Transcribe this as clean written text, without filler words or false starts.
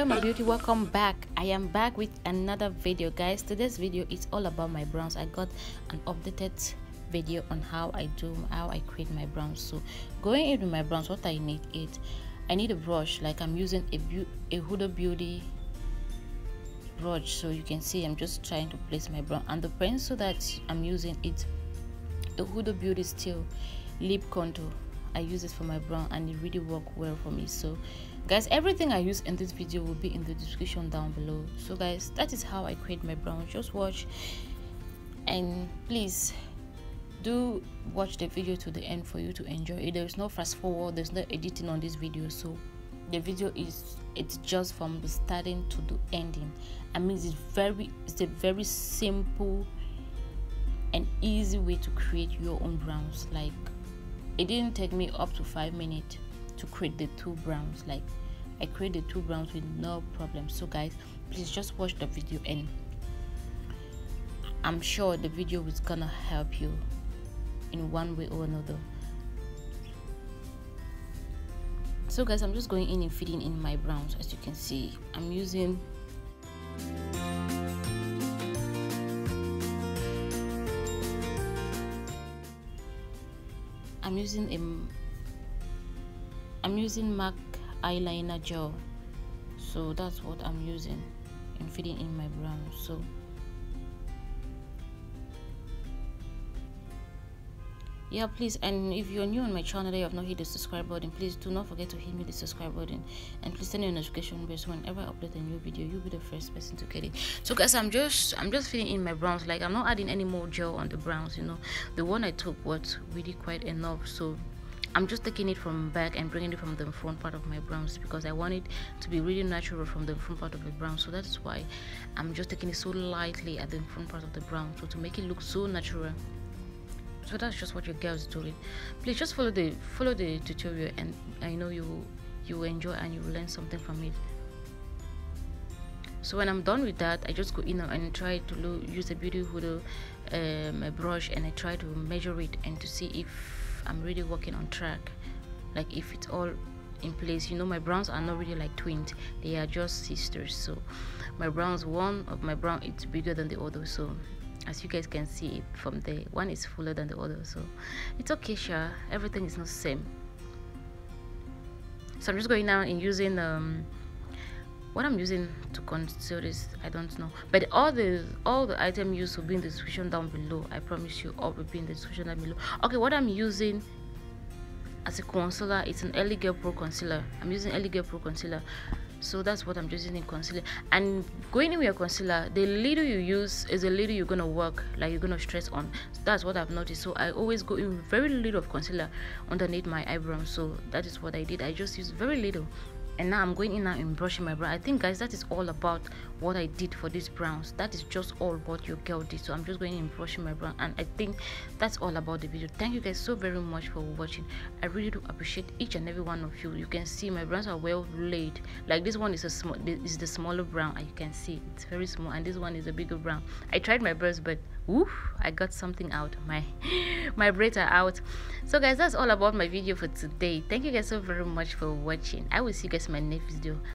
my beauty, welcome back. I am back with another video, guys. Today's video is all about my browns. I got an updated video on how I create my browns. So going into my browns, what I need is I need a brush. Like I'm using a Huda Beauty brush, so you can see I'm just trying to place my brown, and the pencil that I'm using is a Huda Beauty Still Lip Contour. I use it for my brown and it really worked well for me. So guys, everything I use in this video will be in the description down below. So guys, that is how I create my brown. Just watch, and please do watch the video to the end for you to enjoy it. There is no fast forward, there's no editing on this video, so the video it's just from the starting to the ending. I mean, it's a very simple and easy way to create your own browns. Like, it didn't take me up to 5 minutes to create the two browns. Like, I created the two browns with no problem. So guys, please just watch the video, and I'm sure the video is gonna help you in one way or another. So guys, I'm just going in and fitting in my browns. As you can see, I'm using M.A.C. eyeliner gel. So that's what I'm using and fitting in my brown. So yeah, please, and if you're new on my channel and you have not hit the subscribe button, please do not forget to hit me the subscribe button, and please turn on your notification bell so whenever I upload a new video, you'll be the first person to get it. So guys, I'm just filling in my browns. Like, I'm not adding any more gel on the browns, you know. The one I took was really quite enough, so I'm just taking it from back and bringing it from the front part of my browns, because I want it to be really natural from the front part of the brown. So that's why I'm just taking it so lightly at the front part of the brown, so to make it look so natural. So that's just what your girl is doing. Please just follow the tutorial, and I know you will enjoy and you will learn something from it. So when I'm done with that, I just go in and try to use a Beauty Huda brush, and I try to measure it and to see if I'm really working on track, like if it's all in place. You know, my browns are not really like twins, they are just sisters. So my browns, one of my brown, it's bigger than the other. So as you guys can see it from there, one is fuller than the other, so it's okay, sure, everything is not the same. So I'm just going now and using what I'm using to conceal this, I don't know, but all the item used will be in the description down below. I promise you, all will be in the description down below. Okay, what I'm using as a concealer, it's an L.A.Girl.pro concealer. I'm using L.A.Girl.pro concealer. So that's what I'm using in concealer. And going in with your concealer, the little you use is the little you're gonna work, like you're gonna stress on. So that's what I've noticed. So I always go in with very little of concealer underneath my eyebrows. So that is what I did. I just used very little, and now I'm going in now and brushing my brow. I think guys, that is all about what I did for these browns. That is just all what your girl did. So I'm just going in and brushing my brow, and I think that's all about the video. Thank you guys so very much for watching. I really do appreciate each and every one of you. You can see my browns are well laid. Like, this one is the smaller brown, and you can see it's very small, and this one is a bigger brown. I tried my best, but oof, I got something out. My braids are out. So guys, that's all about my video for today. Thank you guys so very much for watching. I will see you guys in my next video.